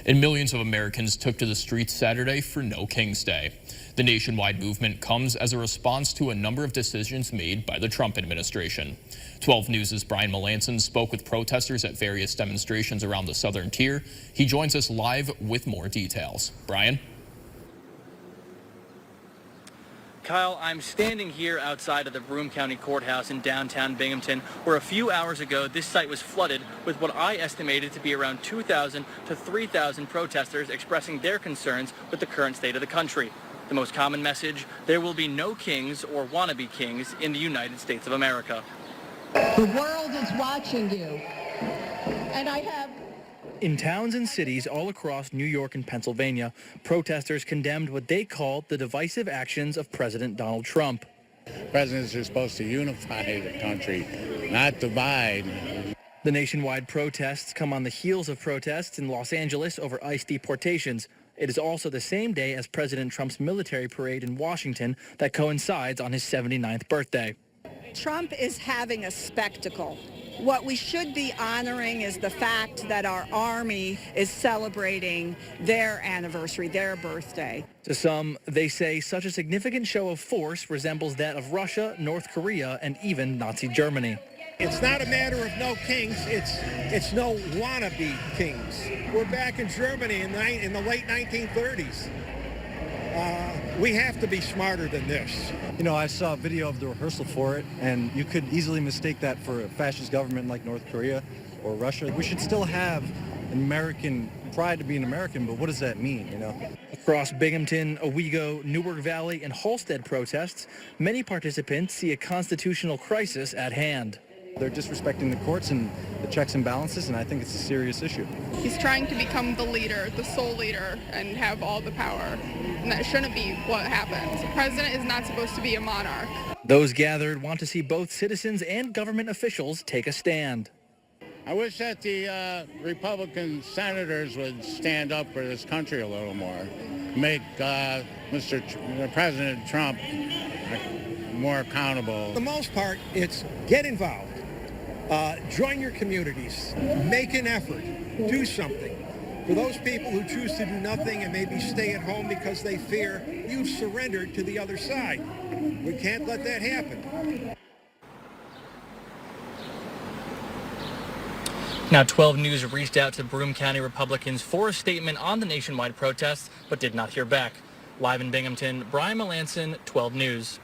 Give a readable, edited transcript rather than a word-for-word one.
And millions of Americans took to the streets Saturday for No Kings Day. The nationwide movement comes as a response to a number of decisions made by the Trump administration. 12 News' Brian Melanson spoke with protesters at various demonstrations around the southern tier. He joins us live with more details. Brian? Kyle, I'm standing here outside of the Broome County Courthouse in downtown Binghamton, where a few hours ago this site was flooded with what I estimated to be around 2,000 to 3,000 protesters expressing their concerns with the current state of the country. The most common message: there will be no kings or wannabe kings in the United States of America. The world is watching you, and I have... In towns and cities all across New York and Pennsylvania, protesters condemned what they called the divisive actions of President Donald Trump. Presidents are supposed to unify the country, not divide. The nationwide protests come on the heels of protests in Los Angeles over ICE deportations. It is also the same day as President Trump's military parade in Washington that coincides on his 79th birthday. Trump is having a spectacle. What we should be honoring is the fact that our army is celebrating their anniversary, their birthday. To some, they say such a significant show of force resembles that of Russia, North Korea, and even Nazi Germany. It's not a matter of no kings, it's no wannabe kings. We're back in Germany in the late 1930s. We have to be smarter than this. You know, I saw a video of the rehearsal for it, and you could easily mistake that for a fascist government like North Korea or Russia. We should still have American pride to be an American, but what does that mean, you know? Across Binghamton, Owego, Newark Valley, and Halstead protests, many participants see a constitutional crisis at hand. They're disrespecting the courts and the checks and balances, and I think it's a serious issue. He's trying to become the leader, the sole leader, and have all the power. And that shouldn't be what happens. The president is not supposed to be a monarch. Those gathered want to see both citizens and government officials take a stand. I wish that the Republican senators would stand up for this country a little more. Make President Trump more accountable. For the most part, it's get involved. Join your communities. Make an effort. Do something. For those people who choose to do nothing and maybe stay at home because they fear, you've surrendered to the other side. We can't let that happen. Now, 12 News reached out to Broome County Republicans for a statement on the nationwide protests, but did not hear back. Live in Binghamton, Brian Melanson, 12 News.